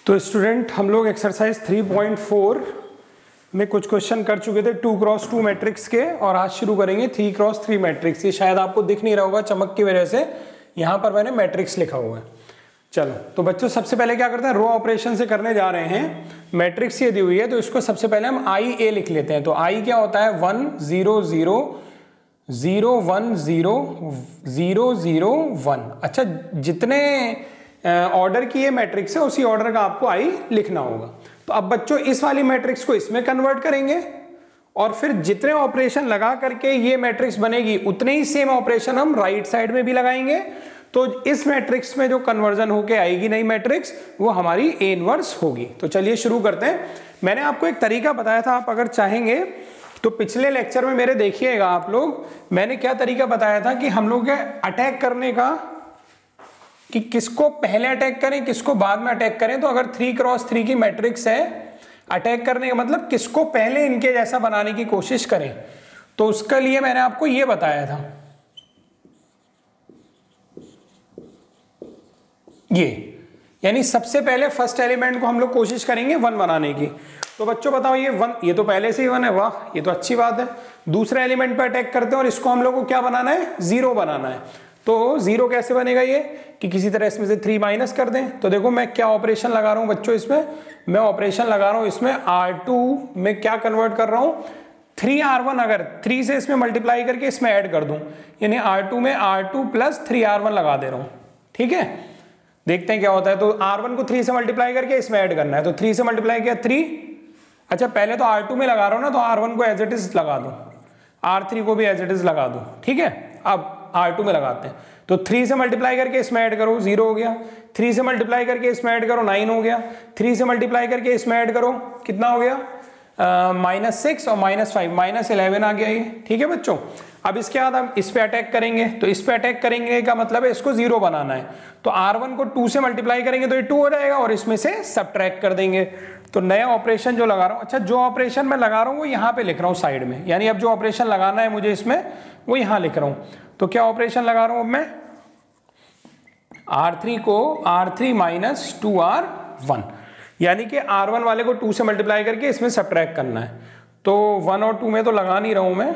तो स्टूडेंट हम लोग एक्सरसाइज 3.4 में कुछ क्वेश्चन कर चुके थे 2x2 मैट्रिक्स के, और आज शुरू करेंगे 3x3 मैट्रिक्स। ये शायद आपको दिख नहीं रहा होगा चमक की वजह से, यहाँ पर मैंने मैट्रिक्स लिखा हुआ है। चलो तो बच्चों सबसे पहले क्या करते हैं, रो ऑपरेशन से करने जा रहे हैं। मैट्रिक्स ये दी हुई है तो इसको सबसे पहले हम आई ए लिख लेते हैं। तो आई क्या होता है 1 0 0 0 1 0 0 0 1। अच्छा, जितने ऑर्डर की ये मैट्रिक्स है उसी ऑर्डर का आपको आई लिखना होगा। तो अब बच्चों इस वाली मैट्रिक्स को इसमें कन्वर्ट करेंगे और फिर जितने ऑपरेशन लगा करके ये मैट्रिक्स बनेगी उतने ही सेम ऑपरेशन हम राइट साइड में भी लगाएंगे। तो इस मैट्रिक्स में जो कन्वर्जन होके आएगी नई मैट्रिक्स वो हमारी ए इनवर्स होगी। तो चलिए शुरू करते हैं। मैंने आपको एक तरीका बताया था, आप अगर चाहेंगे तो पिछले लेक्चर में मेरे देखिएगा आप लोग, मैंने क्या तरीका बताया था कि हम लोग अटैक करने का, कि किसको पहले अटैक करें किसको बाद में अटैक करें। तो अगर 3x3 की मैट्रिक्स है, अटैक करने का मतलब किसको पहले इनके जैसा बनाने की कोशिश करें। तो उसके लिए मैंने आपको ये बताया था, ये यानी सबसे पहले फर्स्ट एलिमेंट को हम लोग कोशिश करेंगे 1 बनाने की। तो बच्चों बताओ ये 1, ये तो पहले से ही 1 है, वाह ये तो अच्छी बात है। दूसरे एलिमेंट पर अटैक करते हैं और इसको हम लोग को क्या बनाना है, 0 बनाना है। तो 0 कैसे बनेगा, ये कि किसी तरह इसमें से 3 माइनस कर दें। तो देखो मैं क्या ऑपरेशन लगा रहा हूं बच्चों, इसमें मैं ऑपरेशन लगा रहा हूं इसमें R2 में क्या कन्वर्ट कर रहा हूं 3R1, अगर 3 से इसमें मल्टीप्लाई करके इसमें ऐड कर दूं, यानी R2 में R2 प्लस 3R1 लगा दे रहा हूं। ठीक है, देखते हैं क्या होता है। तो R1 को 3 से मल्टीप्लाई करके इसमें ऐड करना है। तो 3 से मल्टीप्लाई किया 3, अच्छा पहले तो R2 में लगा रहा हूं ना, तो R1 को एज इट इज लगा दो, R3 को भी एज इट इज लगा दो। ठीक है, अब R2 में लगाते हैं। तो 3 से मल्टीप्लाई करके इसमें ऐड करो 0 हो गया, 3 से मल्टीप्लाई करके इसमें ऐड करो 9 हो गया, 3 से मल्टीप्लाई करके इसमें ऐड करो कितना हो गया -6 और -5 -11 आ गया ये। ठीक है बच्चों, अब इसके बाद हम इस पे अटैक करेंगे। तो इस पे अटैक करेंगे का मतलब है इसको 0 बनाना है। तो R1 को 2 से मल्टीप्लाई करेंगे तो ये 2 हो जाएगा और इसमें से सबट्रैक्ट कर देंगे। तो नया ऑपरेशन जो लगा रहा हूं, अच्छा जो ऑपरेशन मैं लगा रहा हूं वो यहाँ पे लिख रहा हूँ साइड में, यानी अब जो ऑपरेशन लगाना है मुझे इसमें वो यहाँ लिख रहा हूँ। तो क्या ऑपरेशन लगा रहा हूं अब मैं, R3 को R3 माइनस 2R1, यानी कि R1 वाले को 2 से मल्टीप्लाई करके इसमें सबट्रैक्ट करना है। तो 1 और 2 में तो लगा नहीं रहा हूं मैं,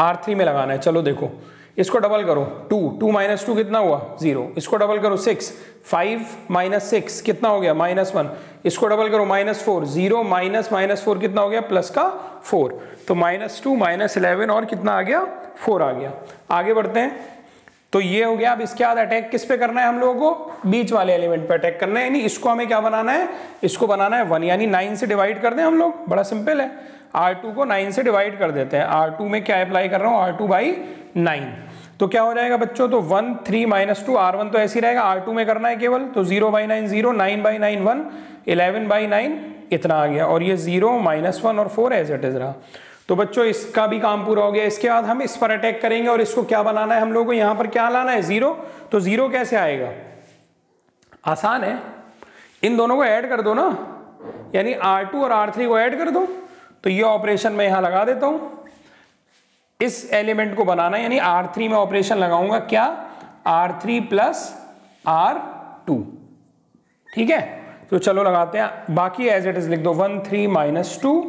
R3 में लगाना है। चलो देखो इसको डबल करो, 2 माइनस 2 कितना हुआ 0, इसको डबल करो 6, 5 माइनस 6 कितना हो गया -1, इसको डबल करो -4, 0 माइनस 4 कितना हो गया प्लस का 4, तो -2 -11 और कितना आ गया 4 आ गया। आगे बढ़ते हैं। तो ये हो गया। अब इसके बाद अटैक किस पे करना है हम लोगों को, बीच वाले एलिमेंट पे अटैक करना है, यानी इसको हमें क्या बनाना है, इसको बनाना है 1, यानी 9 से डिवाइड कर दें हम लोग, बड़ा सिंपल है। R2 को 9 से डिवाइड कर देते हैं। R2 में क्या अप्लाई कर रहा हूं, R2 बाई 9। तो क्या हो जाएगा बच्चों, तो 1 3 -2 R1 तो ऐसे ही रहेगा, R2 में करना है केवल, तो 0 बाई 9 0, 9 बाई 9 1, 11 बाई 9 इतना आ गया, और ये 0 -1 और 4 एज इट इज रहा। तो बच्चों इसका भी काम पूरा हो गया। इसके बाद हम इस पर अटैक करेंगे और इसको क्या बनाना है हम लोग को, यहाँ पर क्या लाना है 0। तो 0 कैसे आएगा, आसान है, इन दोनों को ऐड कर दो ना, यानी R2 और R3 को ऐड कर दो। तो ये ऑपरेशन मैं यहां लगा देता हूं, इस एलिमेंट को बनाना है, यानी R3 में ऑपरेशन लगाऊंगा क्या, R3 प्लस R2। ठीक है, तो चलो लगाते हैं, बाकी एज इट इज लिख दो, 1 3 -2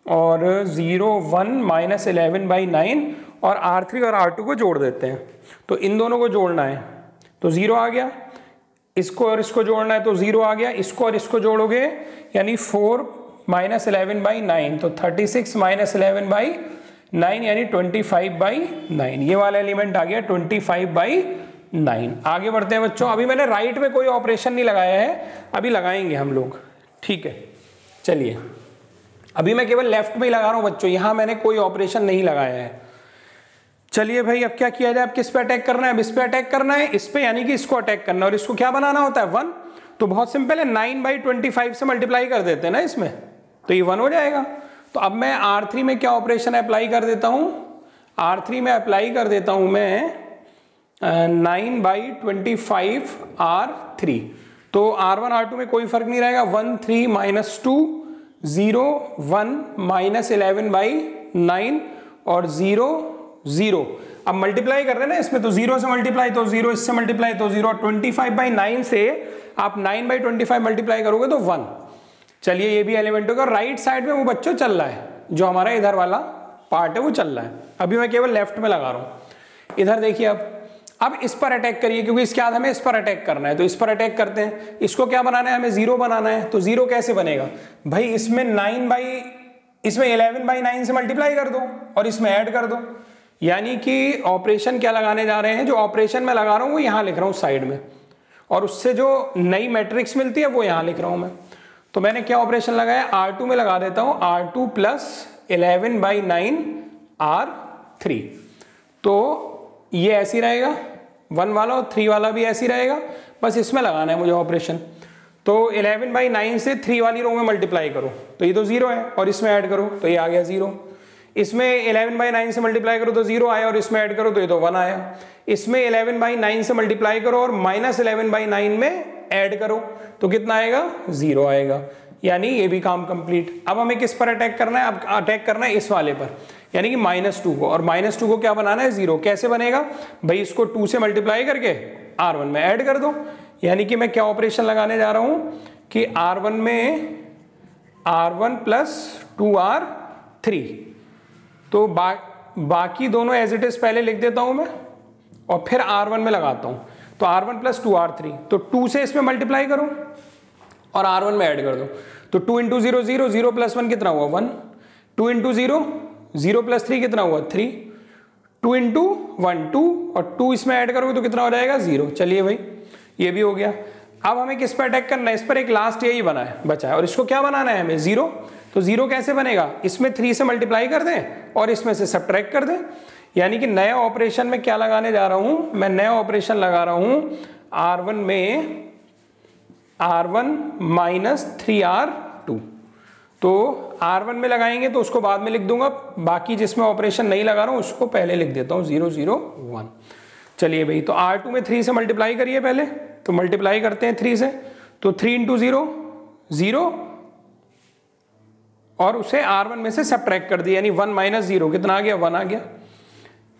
और 0 1 -11 बाई 9, और R3 और R2 को जोड़ देते हैं। तो इन दोनों को जोड़ना है तो 0 आ गया, इसको और इसको जोड़ना है तो 0 आ गया, इसको और इसको जोड़ोगे यानी 4 -11 बाई 9, तो 36 -11 बाई 9 यानी 25 बाई 9, ये वाला एलिमेंट आ गया 25 बाई 9। आगे बढ़ते हैं बच्चों। अभी मैंने राइट में कोई ऑपरेशन नहीं लगाया है, अभी लगाएंगे हम लोग। ठीक है, चलिए अभी मैं केवल लेफ्ट में ही लगा रहा हूं बच्चों, यहां मैंने कोई ऑपरेशन नहीं लगाया है। चलिए भाई अब क्या किया जाए, अब किस पे अटैक करना है, अब इस पे अटैक करना है, इस पे यानी कि इसको अटैक करना है, और इसको क्या बनाना होता है 1। तो बहुत सिंपल है, 9 बाई 25 से मल्टीप्लाई कर देते हैं ना इसमें, तो ये 1 हो जाएगा। तो अब मैं R3 में क्या ऑपरेशन अप्लाई कर देता हूं, R3 में अप्लाई कर देता हूं मैं 9 बाई 25 R3। तो R1 R2 में कोई फर्क नहीं रहेगा, 1 3 -2 0 1 -11 बाई 9 और 0 0। अब मल्टीप्लाई कर रहे हैं ना इसमें, तो 0 से मल्टीप्लाई तो 0, इससे मल्टीप्लाई तो 0, 25 बाई 9 से आप 9/25 मल्टीप्लाई करोगे तो 1। चलिए ये भी एलिमेंट होगा। राइट साइड में वो बच्चों चल रहा है, जो हमारा इधर वाला पार्ट है वो चल रहा है। अभी मैं केवल लेफ्ट में लगा रहा हूं। इधर देखिए, अब इस पर अटैक करिए, क्योंकि इसके बाद हमें इस पर अटैक करना है, तो इस पर अटैक करते हैं। इसको क्या बनाना है, हमें 0 बनाना है। तो 0 कैसे बनेगा भाई, इसमें 11/9 से मल्टीप्लाई कर दो और इसमें ऐड कर दो। यानी कि ऑपरेशन क्या लगाने जा रहे हैं, जो ऑपरेशन मैं लगा रहा हूं वो यहां लिख रहा हूं साइड में, और उससे जो नई मैट्रिक्स मिलती है वो यहां लिख रहा हूं मैं। तो मैंने क्या ऑपरेशन लगाया, R2 में लगा देता हूं, R2 + 11/9 R3। तो ये ऐसी रहेगा 1 वाला, और 3 वाला भी ऐसी रहेगा। बस इसमें लगाना है मुझे ऑपरेशन। तो 11/9 से 3 वाली रो में मल्टीप्लाई करो तो ये तो 0 है, और इसमें ऐड करो तो ये आ गया 0। इसमें 11/9 से मल्टीप्लाई करो तो 0 आया, और इसमें ऐड करो तो ये तो 1 आया। इसमें 11/9 से मल्टीप्लाई करो और -11/9 में ऐड करो तो कितना आएगा, 0 आएगा। यानी ये भी काम कंप्लीट। अब हमें किस पर अटैक करना है, अब अटैक करना है इस वाले पर, यानी कि -2 को। और -2 को क्या बनाना है, 0। कैसे बनेगा भाई, इसको 2 से मल्टीप्लाई करके R1 में ऐड कर दो। यानी कि मैं क्या ऑपरेशन लगाने जा रहा हूं कि R1 में R1 + 2R3। तो बाकी दोनों एज इट इज पहले लिख देता हूं मैं, और फिर R1 में लगाता हूं। तो R1 + 2R3, तो 2 से इसमें मल्टीप्लाई करो और R1 में ऐड कर दो। तो 2 × 0 0, 0 + 1 कितना हुआ, 1। 2 × 0 0 + 3 कितना हुआ, 3। 2 × 1 2, और 2 इसमें ऐड करोगे तो कितना हो जाएगा, 0। चलिए भाई ये भी हो गया। अब हमें किस पर अटैक करना है, इस पर एक लास्ट यही बचा है, और इसको क्या बनाना है हमें, 0। तो 0 कैसे बनेगा, इसमें 3 से मल्टीप्लाई कर दें और इसमें से सब्ट्रैक्ट कर दें। यानी कि नया ऑपरेशन में क्या लगाने जा रहा हूं, मैं नया ऑपरेशन लगा रहा हूं R1 में R1 - 3R2। तो R1 में लगाएंगे तो उसको बाद में लिख दूंगा, बाकी जिसमें ऑपरेशन नहीं लगा रहा हूं उसको पहले लिख देता हूं, 0 0 1। चलिए भाई, तो R2 में 3 से मल्टीप्लाई करिए पहले, तो मल्टीप्लाई करते हैं 3 से। तो 3 × 0 0, और उसे R1 में से सब्ट्रैक्ट कर दिया, यानी 1 - 0 कितना आ गया, 1 आ गया।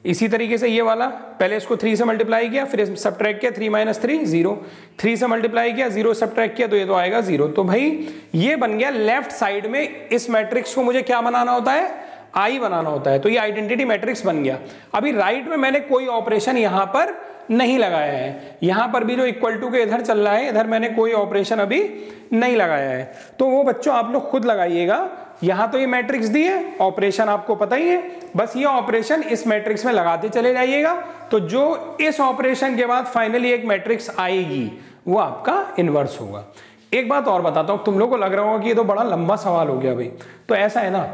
इसी तरीके से ये वाला, पहले इसको 3 से मल्टीप्लाई किया, फिर सब्ट्रैक्ट किया, 3 - 3 0। 3 से मल्टीप्लाई किया, 0 सब्ट्रैक्ट किया, तो ये तो आएगा 0। तो भाई ये बन गया लेफ्ट साइड में। इस मैट्रिक्स को मुझे क्या बनाना होता है, आई बनाना होता है। तो ये आइडेंटिटी मैट्रिक्स बन गया। अभी राइट में मैंने कोई ऑपरेशन यहां पर नहीं लगाया है, यहां पर भी जो = के इधर चल रहा है, इधर मैंने कोई ऑपरेशन अभी नहीं लगाया है। तो वो बच्चों आप लोग खुद लगाइएगा। यहां तो ये मैट्रिक्स दी है, ऑपरेशन आपको पता ही है, बस ये ऑपरेशन इस मैट्रिक्स में लगाते चले जाइएगा। तो जो इस ऑपरेशन के बाद फाइनली एक मैट्रिक्स आएगी वो आपका इनवर्स होगा। एक बात और बताता हूं, तुम लोग को लग रहा होगा कि ये तो बड़ा लंबा सवाल हो गया भाई। तो ऐसा है ना,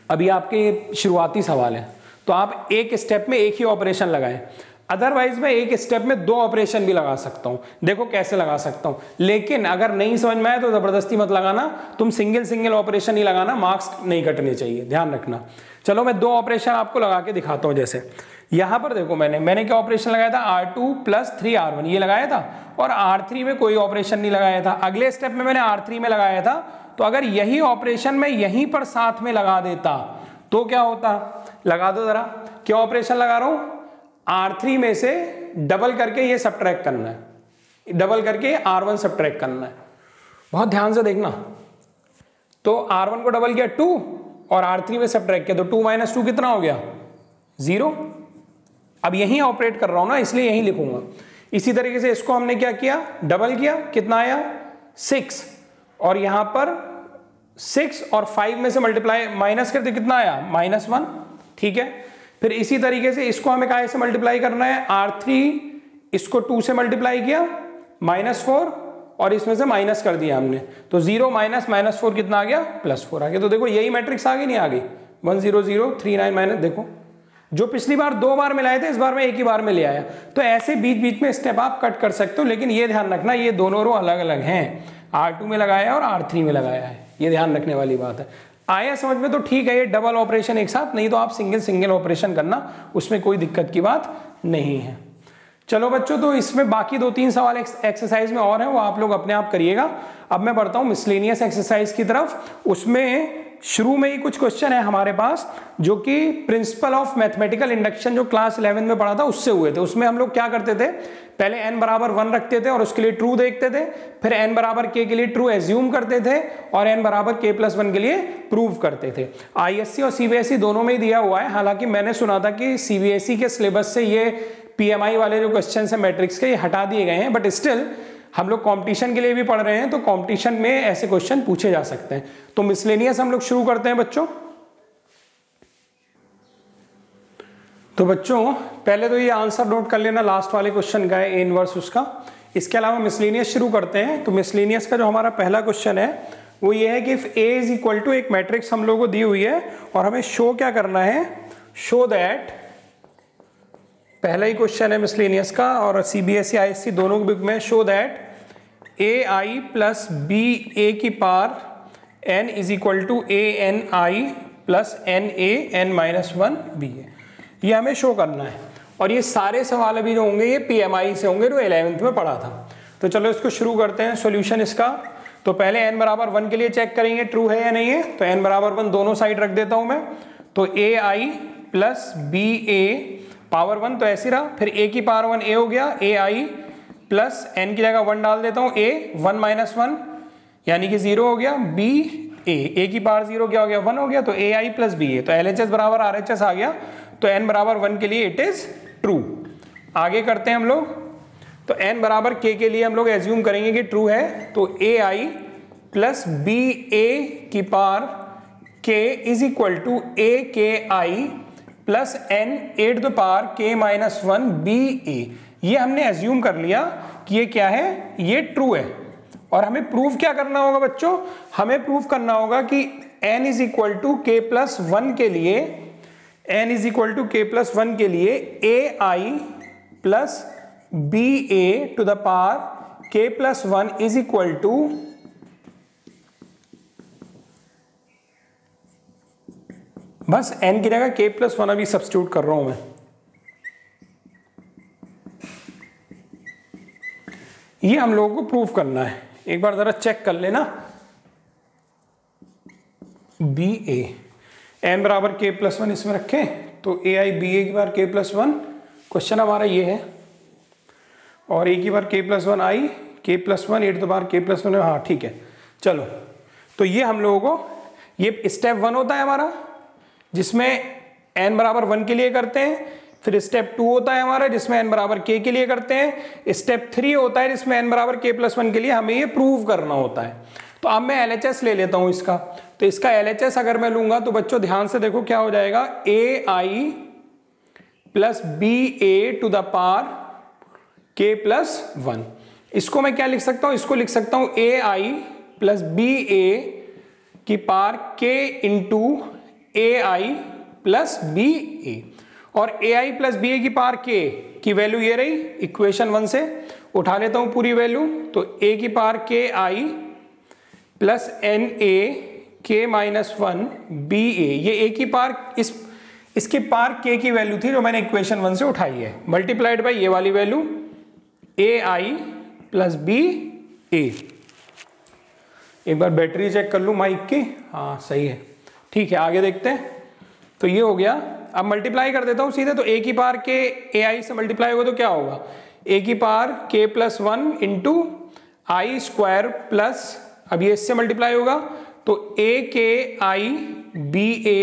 अभी आपके शुरुआती सवाल है, तो आप एक स्टेप में एक ही ऑपरेशन लगाएं। अदरवाइज मैं एक स्टेप में 2 ऑपरेशन भी लगा सकता हूं। देखो कैसे लगा सकता हूं, लेकिन अगर नहीं समझ में आए तो जबरदस्ती मत लगाना। तुम सिंगल ऑपरेशन ही लगाना, मार्क्स नहीं कटने चाहिए, ध्यान रखना। चलो मैं 2 ऑपरेशन आपको लगा के दिखाता हूं। जैसे यहां पर देखो, मैंने क्या ऑपरेशन लगाया था, R2 + 3R1 ये लगाया था, और R3 में कोई ऑपरेशन नहीं लगाया था। अगले स्टेप में मैंने R3 में लगाया था। तो अगर यही ऑपरेशन मैं यहीं पर साथ में लगा देता तो क्या होता, लगा दो जरा। क्या ऑपरेशन लगा रहा हूं, R3 में से डबल करके ये सब्ट्रैक्ट करना है, डबल करके R1 सब्ट्रैक्ट करना है। बहुत ध्यान से देखना। तो R1 को डबल किया 2, और R3 में सब्ट्रैक्ट किया, तो 2 - 2 कितना हो गया, 0। अब यहीं ऑपरेट कर रहा हूं ना, इसलिए यहीं लिखूंगा। इसी तरीके से इसको हमने क्या किया, डबल किया, कितना आया 6, और यहां पर 6 और 5 में से मल्टीप्लाई माइनस करते कितना आया, -1। ठीक है, फिर इसी तरीके से इसको हमें कहां से मल्टीप्लाई करना है, R3 इसको 2 से मल्टीप्लाई किया, -4, और इसमें से माइनस कर दिया हमने, तो 0 - -4 कितना आ गया, +4 आ गया। तो देखो यही मैट्रिक्स आ गई, नहीं आ गई, 1 0 0 3 9 माइनस। देखो जो पिछली बार 2 बार में लाए थे, इस बार में एक ही बार में ले आया। तो ऐसे बीच बीच में स्टेप आप कट कर सकते हो, लेकिन ये ध्यान रखना ये दोनों रो अलग अलग हैं, R2 में लगाया और R3 में लगाया है, ये ध्यान रखने वाली बात है। आया समझ में तो ठीक है, ये डबल ऑपरेशन एक साथ, नहीं तो आप सिंगल ऑपरेशन करना, उसमें कोई दिक्कत की बात नहीं है। चलो बच्चों, तो इसमें बाकी 2-3 सवाल एक्सरसाइज में और हैं, वो आप लोग अपने आप करिएगा। अब मैं बढ़ता हूँ मिसलेनियस एक्सरसाइज की तरफ। उसमें शुरू में ही कुछ क्वेश्चन है हमारे पास जो कि प्रिंसिपल ऑफ मैथमेटिकल इंडक्शन जो क्लास 11 में पढ़ा था उससे हुए थे। उसमें हम लोग क्या करते थे, पहले n बराबर 1 रखते थे और उसके लिए ट्रू देखते थे, फिर n बराबर k के लिए ट्रू एज्यूम करते थे और n बराबर k+1 के लिए प्रूव करते थे। ISC और CBSE दोनों में ही दिया हुआ है। हालांकि मैंने सुना था कि CBSE के सिलेबस से ये PMI वाले जो क्वेश्चन है मैट्रिक्स के, ये हटा दिए गए हैं, बट स्टिल हम लोग कंपटीशन के लिए भी पढ़ रहे हैं, तो कंपटीशन में ऐसे क्वेश्चन पूछे जा सकते हैं। तो मिसलेनियस हम लोग शुरू करते हैं बच्चों। तो बच्चों पहले तो ये आंसर नोट कर लेना, लास्ट वाले क्वेश्चन का है ए इनवर्स उसका। इसके अलावा मिसलेनियस शुरू करते हैं। तो मिसलेनियस का जो हमारा पहला क्वेश्चन है वो ये है कि if A is equal to, एक मैट्रिक्स हम लोगों को दी हुई है और हमें शो क्या करना है, शो दैट, पहला ही क्वेश्चन है मिसलेनियस का और CBSE ISC दोनों बुक में, show that AI plus BA की power n is equal to ANI plus NA n-1 BA। ये हमें शो करना है और ये सारे सवाल अभी जो होंगे ये PMI से होंगे जो 11th में पढ़ा था। तो चलो इसको शुरू करते हैं सॉल्यूशन इसका। तो पहले n बराबर 1 के लिए चेक करेंगे ट्रू है या नहीं है। तो n बराबर 1 दोनों साइड रख देता हूं मैं। तो AI प्लस BA पावर 1 तो ऐसी रहा, फिर a की पावर 1 a हो गया, AI प्लस n की जगह 1 डाल देता हूँ, a 1-1 यानी कि 0 हो गया, b a की पावर 0 क्या हो गया, 1 हो गया, तो AI प्लस BA, तो LHS बराबर RHS आ गया। तो n बराबर 1 के लिए इट इज ट्रू। आगे करते हैं हम लोग। तो n बराबर k के लिए हम लोग एज्यूम करेंगे कि ट्रू है। तो AI प्लस BA की power k is equal to AKI plus n at the power k-1 BA। ये हमने एज्यूम कर लिया कि ये क्या है, ये ट्रू है। और हमें प्रूव क्या करना होगा बच्चों, हमें प्रूव करना होगा कि n is equal to k+1 के लिए, n is equal to k+1 के लिए AI plus BA to the power k+1 is equal to बस n की जगह k+1 अभी सब्स्टिट्यूट कर रहा हूं मैं। ये हम लोगों को प्रूव करना है। एक बार जरा चेक कर लेना। BA n बराबर k+1 इसमें रखें तो AI BA की बार k+1, क्वेश्चन हमारा ये है, और a की बार k+1 I k+1 at the bar k+1, हाँ ठीक है। चलो तो ये हम लोगों को, ये स्टेप 1 होता है हमारा जिसमें n बराबर 1 के लिए करते हैं, फिर स्टेप 2 होता है हमारा जिसमें n बराबर k के लिए करते हैं, स्टेप 3 होता है जिसमें n बराबर k+1 के लिए हमें ये प्रूव करना होता है। तो अब मैं LHS ले लेता हूं इसका। तो इसका LHS अगर मैं लूंगा तो बच्चों ध्यान से देखो क्या हो जाएगा, AI plus BA to the power k+1। इसको मैं क्या लिख सकता हूं, इसको लिख सकता हूं AI प्लस BA की power k into AI plus BA, और AI प्लस BA की पावर k की वैल्यू ये रही, इक्वेशन 1 से उठा लेता हूं पूरी वैल्यू। तो a की power KI plus NA k-1 BA, ये a की पावर इसकी पावर k की वैल्यू थी जो मैंने इक्वेशन 1 से उठाई है, मल्टीप्लाइड बाय ये वाली वैल्यू AI प्लस BA। एक बार बैटरी चेक कर लूं माइक की, हाँ सही है, ठीक है। आगे देखते हैं। तो ये हो गया। अब मल्टीप्लाई कर देता हूं सीधे। तो a की पावर k AI से मल्टीप्लाई होगा तो क्या होगा, a की पावर k+1 इंटू आई स्क्वायर प्लस, अब ये इससे मल्टीप्लाई होगा तो AKI BA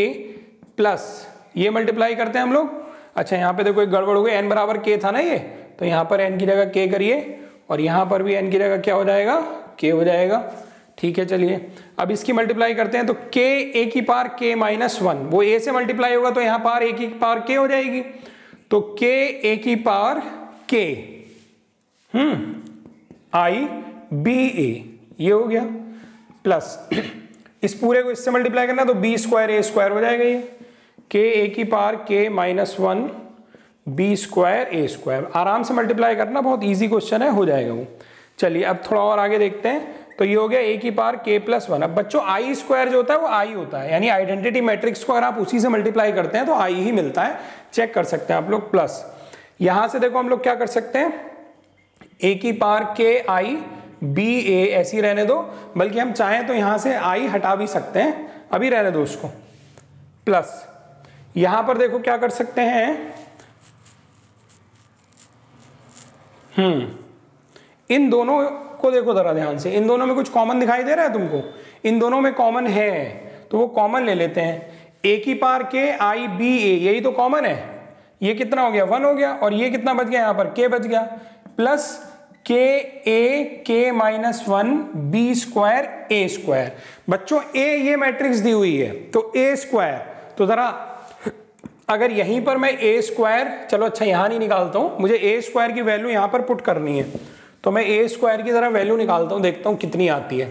प्लस, ये मल्टीप्लाई करते हैं हम लोग। अच्छा यहाँ पे देखो एक गड़बड़ हो गई, n बराबर k था ना ये, तो यहाँ पर n की जगह k करिए और यहाँ पर भी n की जगह क्या हो जाएगा, k हो जाएगा। ठीक है चलिए अब इसकी मल्टीप्लाई करते हैं। तो k a की पावर k-1, वो a से मल्टीप्लाई होगा तो यहाँ पावर a की पावर k हो जाएगी। तो k a की पावर k I BA, ये हो गया प्लस इस पूरे को इससे मल्टीप्लाई करना तो b स्क्वायर a स्क्वायर हो जाएगा। ये k a की power k-1 b square a square, आराम से मल्टीप्लाई करना, बहुत इजी क्वेश्चन है, हो जाएगा वो। चलिए अब थोड़ा और आगे देखते हैं। तो ये हो गया a की पावर k+1। अब बच्चों आई स्क्वायर जो होता है वो आई होता है, यानी आइडेंटिटी मैट्रिक्स को अगर आप उसी से मल्टीप्लाई करते हैं तो आई ही मिलता है, चेक कर सकते हैं आप लोग। प्लस यहां से देखो हम लोग क्या कर सकते हैं, a की पावर KI BA ऐसी रहने दो, बल्कि हम चाहें तो यहां से i हटा भी सकते हैं, अभी रहने दो उसको, प्लस यहां पर देखो क्या कर सकते हैं, इन दोनों को देखो जरा ध्यान से, इन दोनों में कुछ कॉमन दिखाई दे रहा है तुमको, इन दोनों में कॉमन है तो वो कॉमन ले लेते हैं। ए की पावर के आई बी ए, यही तो कॉमन है, ये कितना हो गया 1 हो गया, और ये कितना बच गया यहां पर के बच गया, प्लस के ए के माइनस 1 बी स्क्वायर ए स्क्वायर। बच्चों ए ये मैट्रिक्स दी हुई है तो ए स्क्वायर, तो जरा अगर यहीं पर मैं ए स्क्वायर, चलो अच्छा यहां नहीं निकालता हूं, मुझे ए स्क्वायर की वैल्यू यहां पर पुट करनी है, तो मैं ए स्क्वायर की जरा वैल्यू निकालता हूं, देखता हूं कितनी आती है।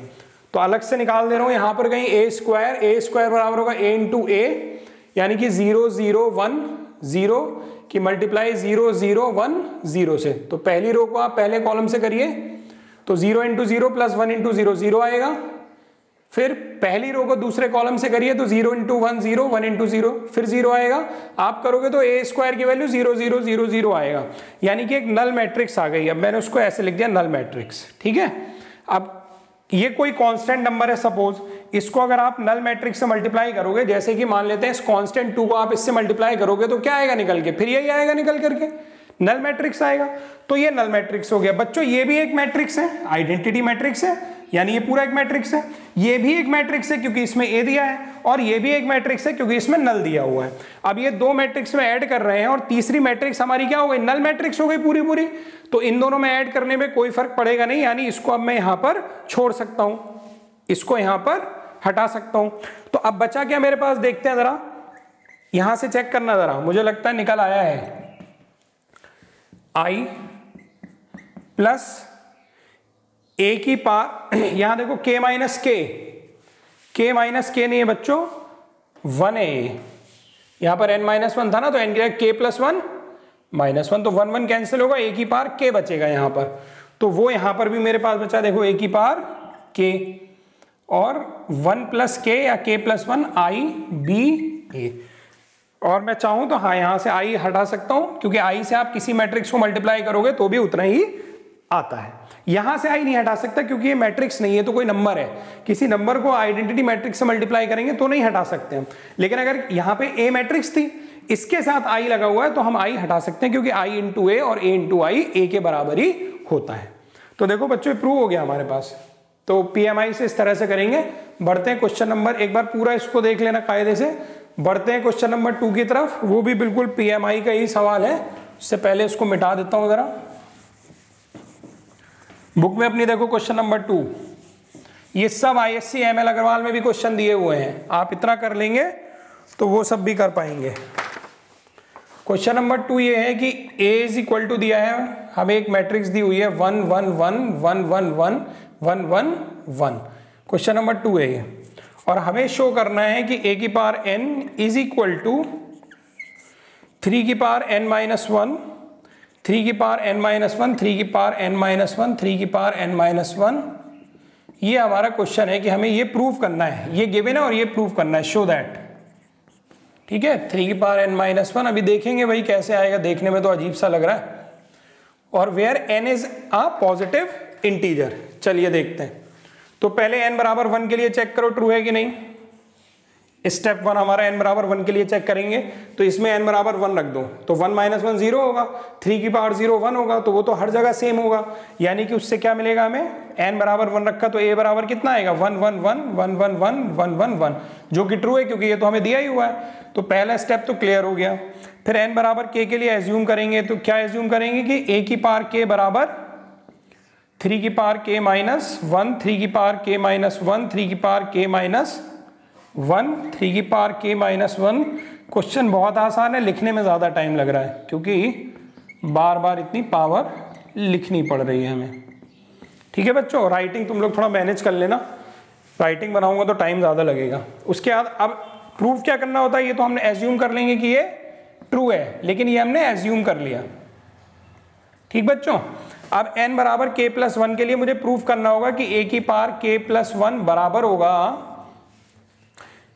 तो अलग से निकाल दे रहा हूं यहां पर कहीं ए स्क्वायर बराबर होगा ए इंटू ए, यानी कि 0 0 1 0 की मल्टीप्लाई 0 0 1 0 से। तो पहली रो को आप पहले कॉलम से करिए, तो 0 इंटू 0 प्लस 1 इंटू 0 0 आएगा। फिर पहली रो को दूसरे कॉलम से करिए तो 0 इंटू 1 0 1 इंटू 0 फिर 0 आएगा। आप करोगे तो ए स्क्वायर की वैल्यू 0 0 0 0 आएगा, यानी कि एक नल मैट्रिक्स आ गई। अब मैंने उसको ऐसे लिख दिया नल मैट्रिक्स, ठीक है। अब ये कोई कांस्टेंट नंबर है सपोज, इसको अगर आप नल मैट्रिक्स से मल्टीप्लाई करोगे, जैसे कि मान लेते हैं इस कांस्टेंट 2 को आप इससे मल्टीप्लाई करोगे तो क्या आएगा निकल के, फिर यही आएगा निकल करके, नल मैट्रिक्स आएगा। तो ये नल मैट्रिक्स हो गया। बच्चों ये भी एक मैट्रिक्स है, आइडेंटिटी मैट्रिक्स है, यानी ये पूरा एक मैट्रिक्स है। ये भी एक मैट्रिक्स है क्योंकि इसमें ए दिया है, और ये भी एक मैट्रिक्स है क्योंकि इसमें नल दिया हुआ है। अब ये दो मैट्रिक्स में ऐड कर रहे हैं और तीसरी मैट्रिक्स हमारी क्या हो गई, नल मैट्रिक्स हो गई पूरी पूरी। तो इन दोनों में ऐड करने में कोई फर्क पड़ेगा नहीं, यानी इसको अब मैं यहां पर छोड़ सकता हूं, इसको यहां पर हटा सकता हूं। तो अब बचा क्या मेरे पास, देखते हैं जरा, यहां से चेक करना जरा, मुझे लगता है निकल आया है आई प्लस ए की पावर, यहां देखो के माइनस के नहीं है बच्चों, 1 है। यहां पर n माइनस 1 था ना, तो n की के प्लस 1 माइनस 1, तो 1 1 कैंसिल होगा, ए की पावर के बचेगा यहां पर। तो वो यहां पर भी मेरे पास बचा, देखो ए की पावर के और 1 प्लस के या के प्लस 1 आई बी ए। और मैं चाहूं तो हाँ यहां से आई हटा सकता हूं, क्योंकि आई से आप किसी मैट्रिक्स को मल्टीप्लाई करोगे तो भी उतना ही आता है। यहां से आई नहीं हटा सकता क्योंकि ये मैट्रिक्स नहीं है, तो कोई नंबर है, किसी नंबर को आइडेंटिटी मैट्रिक्स से मल्टीप्लाई करेंगे तो नहीं हटा सकते हम। लेकिन अगर यहां पे ए मैट्रिक्स थी, इसके साथ आई लगा हुआ है, तो हम आई हटा सकते हैं, क्योंकि आई इंटू ए और ए इंटू आई ए के बराबर ही होता है। तो देखो बच्चों प्रूव हो गया हमारे पास। तो पीएमआई से इस तरह से करेंगे। बढ़ते हैं क्वेश्चन नंबर, एक बार पूरा इसको देख लेना कायदे से। बढ़ते हैं क्वेश्चन नंबर 2 की तरफ, वो भी बिल्कुल पीएमआई का ही सवाल है। उससे पहले इसको मिटा देता हूं जरा, बुक में अपनी देखो क्वेश्चन नंबर 2, ये सब आईएससी एमएल अग्रवाल में भी क्वेश्चन दिए हुए हैं, आप इतना कर लेंगे तो वो सब भी कर पाएंगे। क्वेश्चन नंबर 2 ये है कि a इज इक्वल टू दिया है, हमें एक मैट्रिक्स दी हुई है 1 1 1 1 1 1 1 1 1। क्वेश्चन नंबर 2 है ये, और हमें शो करना है कि a की power n is equal to 3 की पावर n माइनस 1, 3 की पावर n माइनस 1, 3 की पावर n माइनस 1, 3 की पावर n माइनस 1। ये हमारा क्वेश्चन है कि हमें ये प्रूव करना है, ये गिवन है और ये प्रूव करना है, शो दैट। ठीक है, 3 की पावर n माइनस 1, अभी देखेंगे भाई कैसे आएगा, देखने में तो अजीब सा लग रहा है। और where n is a positive integer, चलिए देखते हैं। तो पहले n बराबर 1 के लिए चेक करो ट्रू है कि नहीं। स्टेप 1 हमारा n बराबर 1 के लिए चेक करेंगे, तो इसमें n बराबर 1 रख दो, तो 1 माइनस 1 0 होगा, 3 की पावर 0 1 होगा, तो वो तो हर जगह सेम होगा, यानी कि उससे क्या मिलेगा हमें, n बराबर 1 रखा तो a बराबर कितना आएगा 1 1 1 1 1 1 1 1 1, जो कि ट्रू है क्योंकि ये तो हमें दिया ही हुआ है। तो पहला स्टेप तो क्लियर हो गया। फिर n बराबर k के लिए एज्यूम करेंगे, तो क्या एज्यूम करेंगे कि a की पावर k बराबर 3 की पावर k माइनस 1, 3 की पावर k माइनस 1, 3 की पावर k माइनस 1, 3 की पावर k माइनस 1। क्वेश्चन बहुत आसान है, लिखने में ज़्यादा टाइम लग रहा है क्योंकि बार बार इतनी पावर लिखनी पड़ रही है हमें। ठीक है बच्चों, राइटिंग तुम लोग थोड़ा मैनेज कर लेना, राइटिंग बनाऊंगा तो टाइम ज़्यादा लगेगा। उसके बाद अब प्रूफ क्या करना होता है, ये तो हमने एज्यूम कर लेंगे कि ये ट्रू है, लेकिन ये हमने एज्यूम कर लिया। ठीक बच्चों, अब n बराबर k प्लस 1 के लिए मुझे प्रूफ करना होगा कि a की पावर k प्लस 1 बराबर होगा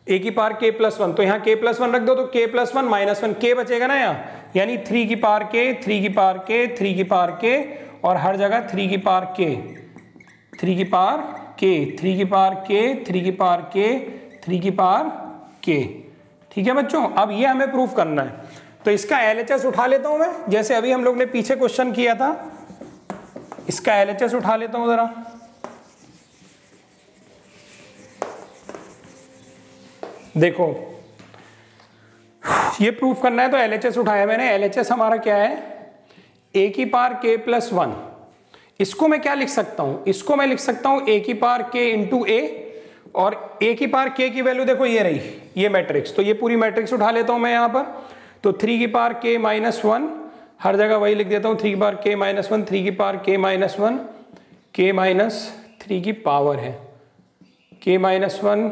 a की पावर k प्लस 1, तो यहाँ k प्लस 1 रख दो, तो k प्लस 1 माइनस 1, k बचेगा ना यहाँ, यानी 3 की पावर k, 3 की पावर k, 3 की पावर k, और हर जगह 3 की पावर k, 3 की पावर k, 3 की पावर k, 3 की पावर k, 3 की पावर k। ठीक है बच्चों, अब ये हमें प्रूफ करना है, तो इसका LHS उठा लेता हूं मैं, जैसे अभी हम लोग ने पीछे क्वेश्चन किया था। इसका LHS उठा लेता हूं जरा। देखो ये प्रूफ करना है तो LHS उठाया मैंने। LHS हमारा क्या है, a की पावर k प्लस 1। इसको मैं क्या लिख सकता हूं, इसको मैं लिख सकता हूं a की पावर k इंटू a, और a की पावर k की वैल्यू देखो ये रही, ये मैट्रिक्स, तो ये पूरी मैट्रिक्स उठा लेता हूं मैं यहां पर। तो 3 की पावर k माइनस 1, हर जगह वही लिख देता हूं, 3 की पावर k माइनस 1, 3 की power k minus 1, k minus 3 की पावर है k माइनस 1।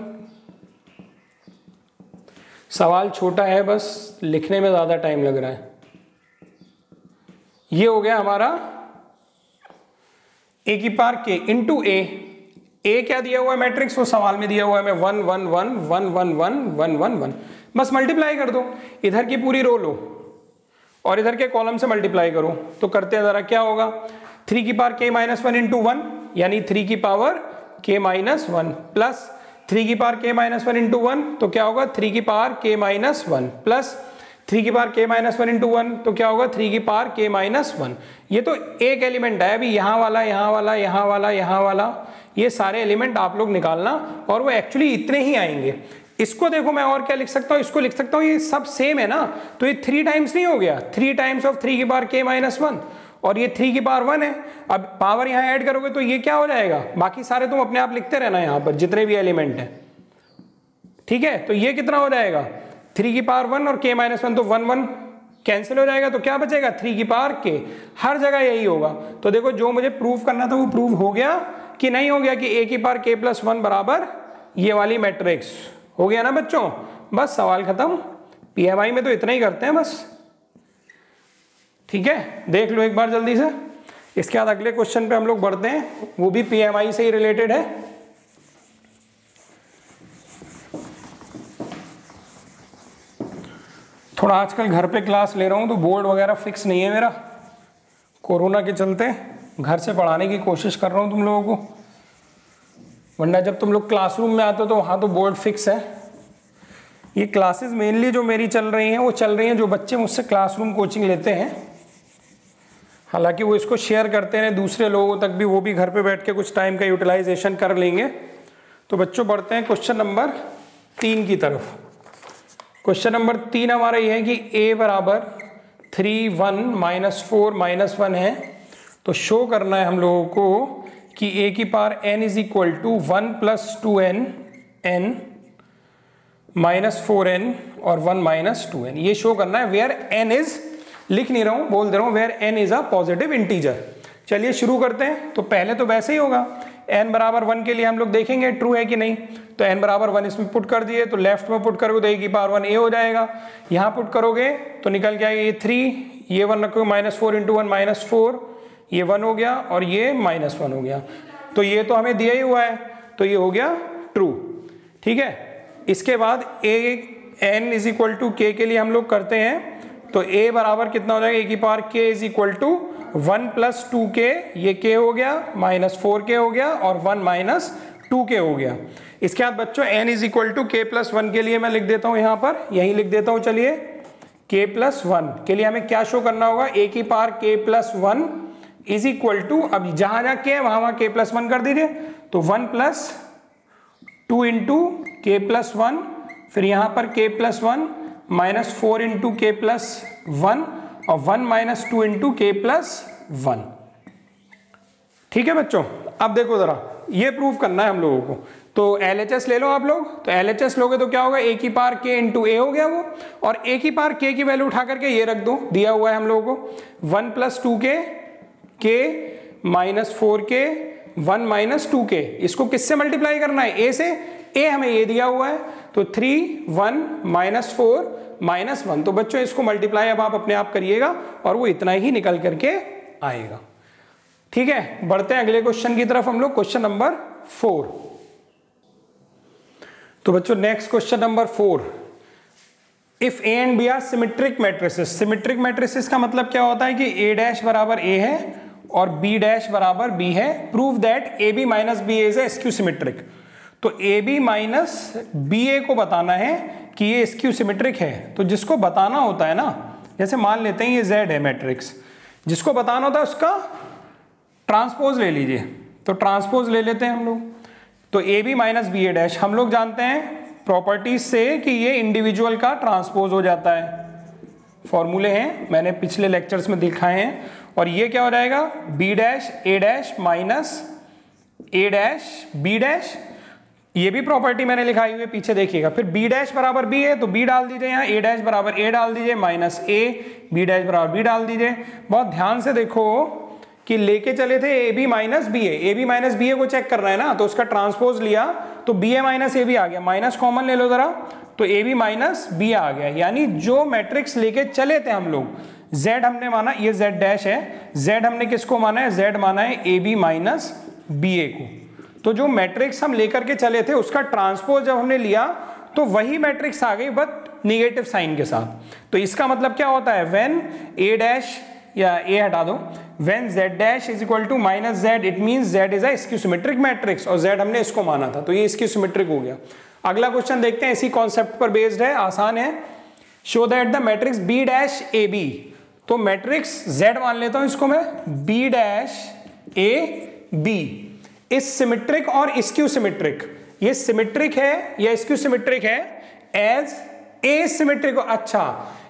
सवाल छोटा है, बस लिखने में ज्यादा टाइम लग रहा है। ये हो गया हमारा a की पावर k इंटू a। क्या दिया हुआ है मैट्रिक्स, वो सवाल में दिया हुआ है मैं 1 1 1 1 1 1 1 1 1। बस मल्टीप्लाई कर दो, इधर की पूरी रो लो और इधर के कॉलम से मल्टीप्लाई करो। तो करते हैं जरा, क्या होगा, 3 की पावर k माइनस 1 इंटू 1 यानी 3 की पावर k माइनस 1, प्लस 3 की पावर k माइनस 1 इंटू 1 तो क्या होगा 3 की पावर k माइनस 1, प्लस 3 की पावर k माइनस 1 इंटू 1 तो क्या होगा 3 की पावर k माइनस 1। ये तो एक एलिमेंट है, अभी यहाँ वाला यहाँ वाला यहाँ वाला यहाँ वाला, ये सारे एलिमेंट आप लोग निकालना, और वो एक्चुअली इतने ही आएंगे। इसको देखो मैं और क्या लिख सकता हूँ, इसको लिख सकता हूँ, ये सब सेम है ना, तो ये 3 टाइम्स नहीं हो गया, 3 टाइम्स ऑफ 3 की पावर k माइनस 1, और ये 3 की पावर 1 है। अब पावर यहाँ ऐड करोगे तो ये क्या हो जाएगा, बाकी सारे तुम अपने आप लिखते रहना यहाँ पर जितने भी एलिमेंट है। ठीक है, तो ये कितना हो जाएगा 3 की पावर 1 और k माइनस 1, तो 1 1 कैंसिल हो जाएगा, तो क्या बचेगा 3 की पावर k। हर जगह यही होगा। तो देखो जो मुझे प्रूव करना था वो प्रूव हो गया कि नहीं हो गया, कि a की पावर k प्लस 1 बराबर ये वाली मैट्रिक्स हो गया ना बच्चों। बस सवाल खत्म। PMI में तो इतना ही करते हैं बस। ठीक है, देख लो एक बार जल्दी से। इसके बाद अगले क्वेश्चन पे हम लोग बढ़ते हैं, वो भी PMI से ही रिलेटेड है। थोड़ा आजकल घर पे क्लास ले रहा हूँ तो बोर्ड वगैरह फिक्स नहीं है मेरा, कोरोना के चलते घर से पढ़ाने की कोशिश कर रहा हूँ तुम लोगों को, वरना जब तुम लोग क्लासरूम में आते हो तो वहाँ तो बोर्ड फिक्स है। ये क्लासेस मेनली जो मेरी चल रही हैं वो चल रही हैं जो बच्चे मुझसे क्लासरूम कोचिंग लेते हैं, हालांकि वो इसको शेयर करते हैं दूसरे लोगों तक भी, वो भी घर पे बैठ के कुछ टाइम का यूटिलाइजेशन कर लेंगे। तो बच्चों बढ़ते हैं क्वेश्चन नंबर 3 की तरफ। क्वेश्चन नंबर 3 हमारा ये है कि a बराबर 3 1 माइनस 4 माइनस 1 है, तो शो करना है हम लोगों को कि a की power n is equal to 1 plus 2n n minus 4n और 1 माइनस 2n, ये शो करना है। वेयर n इज, लिख नहीं रहा हूं बोल दे रहा हूं, where n is a positive integer. चलिए शुरू करते हैं। तो पहले तो वैसे ही होगा, n बराबर 1 के लिए हम लोग देखेंगे ट्रू है कि नहीं। तो n बराबर 1 इसमें पुट कर दिए, तो लेफ्ट में पुट करोगे तो a की पावर 1 a हो जाएगा, यहाँ पुट करोगे तो निकल के आएगा ये 3, ये 1 रखोगे माइनस 4 इंटू 1 माइनस 4, ये 1 हो गया और ये माइनस 1 हो गया। तो ये तो हमें दिया ही हुआ है, तो ये हो गया ट्रू। ठीक है, इसके बाद n is equal to k के लिए हम लोग करते हैं, तो a बराबर कितना हो जाएगा, a की power k is equal to 1 plus 2k, ये k हो गया, माइनस 4k हो गया और 1 माइनस 2k हो गया। इसके बाद बच्चों n is equal to k plus 1 के लिए मैं लिख देता हूं, यहाँ पर यही लिख देता हूं। चलिए k प्लस 1 के लिए हमें क्या शो करना होगा, a की power k plus 1 is equal to, अब जहां जहां k है वहां k प्लस 1 कर दीजिए, तो 1 प्लस 2 इंटू k प्लस 1, फिर यहाँ पर k plus 1 minus 4 into k plus 1 और 1 माइनस 2 इंटू k प्लस 1। ठीक है बच्चों, अब देखो जरा ये प्रूव करना है हम लोगों को। तो LHS ले लो आप लोग, तो LHS लोगे तो क्या होगा, a की पावर k इंटू a हो गया वो, और a की पावर k की वैल्यू उठा करके ये रख दो, दिया हुआ है हम लोगों को 1 plus 2k, k minus 4k, 1 minus 2k, इसको किससे मल्टीप्लाई करना है, a से। a हमें ये दिया हुआ है, तो 3 1 माइनस 4 माइनस 1, तो बच्चों इसको मल्टीप्लाई अब आप अपने आप करिएगा और वो इतना ही निकल करके आएगा। ठीक है, बढ़ते हैं अगले क्वेश्चन की तरफ हम लोग, क्वेश्चन नंबर 4। तो बच्चों next question number 4, if a and b are symmetric matrices. Symmetric matrices का मतलब क्या होता है कि a डैश बराबर a है और b डैश बराबर b है। Prove that ab minus b is A skew symmetric. तो A B minus B A को बताना है कि ये स्क्यू सिमेट्रिक है। तो जिसको बताना होता है ना, जैसे मान लेते हैं ये Z है मैट्रिक्स, जिसको बताना होता है उसका ट्रांसपोज ले लीजिए। तो ट्रांसपोज ले लेते हैं हम लोग। तो A B minus B A dash हम लोग जानते हैं प्रॉपर्टीज से कि ये इंडिविजुअल का ट्रांसपोज हो जाता है। फॉर्मूले हैं, मैंने पिछले लेक्चर्स में दिखाए हैं। और ये क्या हो जाएगा, B dash A dash minus A dash B dash, ये भी प्रॉपर्टी मैंने लिखाई हुई है, पीछे देखिएगा। फिर बी डैश बराबर बी है तो बी डाल दीजिए यहाँ, ए डैश बराबर ए डाल दीजिए माइनस ए, बी डैश बराबर बी डाल दीजिए। बहुत ध्यान से देखो कि लेके चले थे A B minus B A minus B A को चेक करना है ना, तो उसका ट्रांसपोज लिया तो B A minus A B आ गया, माइनस कॉमन ले लो जरा, तो ए बी माइनस बी आ गया। यानी जो मैट्रिक्स लेके चले थे हम लोग, Z हमने माना ये Z डैश है, Z हमने किसको माना है, Z माना है ए बी माइनस बी ए को। तो जो मैट्रिक्स हम लेकर के चले थे उसका ट्रांसपोज जब हमने लिया तो वही मैट्रिक्स आ गई बट निगेटिव साइन के साथ। तो इसका मतलब क्या होता है, व्हेन ए डैश या ए हटा दो, when Z dash is equal to minus Z it means Z is a skew symmetric matrix, और Z हमने इसको माना था तो ये स्क्यू सिमेट्रिक हो गया। अगला क्वेश्चन देखते हैं, इसी कॉन्सेप्ट पर बेस्ड है, आसान है। Show that the matrix B dash A B, तो मैट्रिक्स Z मान लेता हूं इसको मैं, B dash A B is symmetric और स्क्यू सिमेट्रिक, ये सिमेट्रिक है या स्क्यू सिमेट्रिक है, एज ए सिमेट्रिक। अच्छा,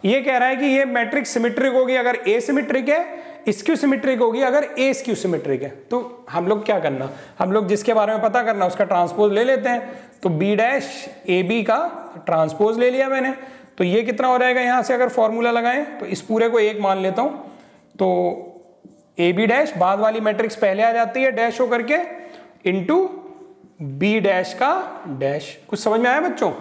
ये कह रहा है कि ये मैट्रिक्स सिमेट्रिक होगी अगर ए सिमेट्रिक है, स्क्यू सिमेट्रिक होगी अगर ए स्क्यू सिमेट्रिक है। तो हम लोग क्या करना, हम लोग जिसके बारे में पता करना उसका ट्रांसपोज ले लेते हैं। तो बी डैश ए बी का ट्रांसपोज ले लिया मैंने, तो ये कितना हो जाएगा, यहां से अगर फॉर्मूला लगाएं तो इस पूरे को एक मान लेता हूं, तो ए बी डैश बाद वाली मैट्रिक्स पहले आ जाती है डैश होकर के, इंटू बी डैश का डैश। कुछ समझ में आया बच्चों,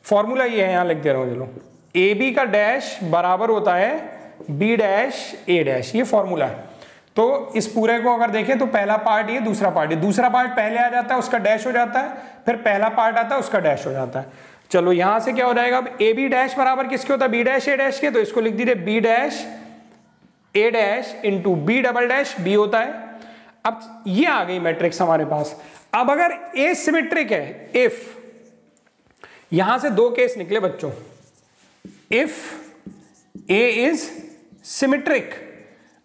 फॉर्मूला ये है, यहां लिख दे रहा हूं, चलो ए बी का डैश बराबर होता है बी डैश ए डैश, ये फॉर्मूला है। तो इस पूरे को अगर देखें तो पहला पार्ट ये, दूसरा पार्ट ये, दूसरा पार्ट पहले आ जाता है उसका डैश हो जाता है, फिर पहला पार्ट आता है उसका डैश हो जाता है। चलो यहां से क्या हो जाएगा, अब ए बी डैश बराबर किसके होता है, बी डैश ए डैश के, तो इसको लिख दीजिए B dash A dash into B double dash B होता है। अब ये आ गई मैट्रिक्स हमारे पास। अब अगर ए सिमेट्रिक है, इफ, यहां से दो केस निकले बच्चों, इफ ए इज सिमेट्रिक,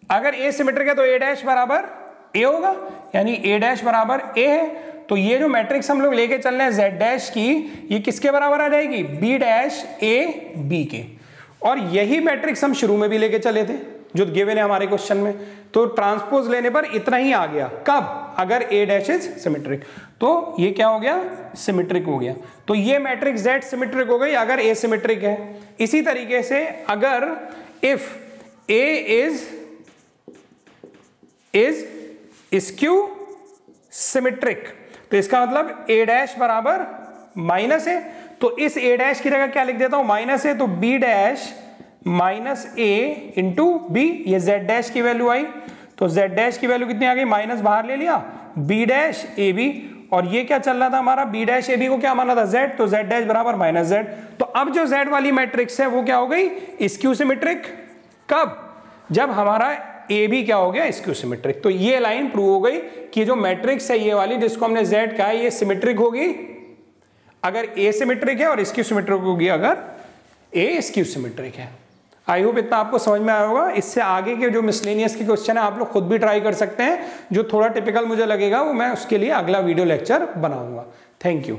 अगर ए सिमेट्रिक है तो ए डैश बराबर ए होगा, यानी ए डैश बराबर ए है, तो ये जो मैट्रिक्स हम लोग लेके चल रहे हैं जेड डैश की, ये किसके बराबर आ जाएगी, बी डैश ए बी के। और यही मैट्रिक्स हम शुरू में भी लेके चले थे जो गिवन है हमारे क्वेश्चन में। तो ट्रांसपोज लेने पर इतना ही आ गया, कब, अगर ए डैश इज सिमेट्रिक, तो ये क्या हो गया, सिमेट्रिक हो गया। तो ये मैट्रिक्स जेड सिमेट्रिक हो गई अगर ए सिमेट्रिक है। इसी तरीके से अगर if A is skew symmetric, तो इसका मतलब ए डैश बराबर माइनस है, तो इस ए डैश की जगह क्या लिख देता हूं, माइनस है, तो बी डैश माइनस ए इंटू बी, ये जेड डैश की वैल्यू आई, तो जेड डैश की वैल्यू कितनी आ गई, माइनस बाहर ले लिया, बी डैश ए बी, और ये क्या चल रहा था हमारा, बी डैश ए बी को क्या माना था, जेड, तो जेड डैश बराबर माइनस जेड। तो अब जो जेड वाली मैट्रिक्स है वो क्या हो गई, स्क्यू सिमेट्रिक। कब, जब हमारा ए बी क्या हो गया, स्क्यू सिमेट्रिक। तो ये लाइन प्रूव हो गई कि जो मैट्रिक्स है ये वाली जिसको हमने जेड कहा है, ये सिमेट्रिक होगी अगर ए सिमेट्रिक है, और स्क्यू सिमेट्रिक होगी अगर ए स्क्यू सिमेट्रिक है। आई होप इतना आपको समझ में आया होगा। इससे आगे के जो मिसलेनियस के क्वेश्चन है आप लोग खुद भी ट्राई कर सकते हैं, जो थोड़ा टिपिकल मुझे लगेगा वो मैं उसके लिए अगला वीडियो लेक्चर बनाऊंगा। Thank you.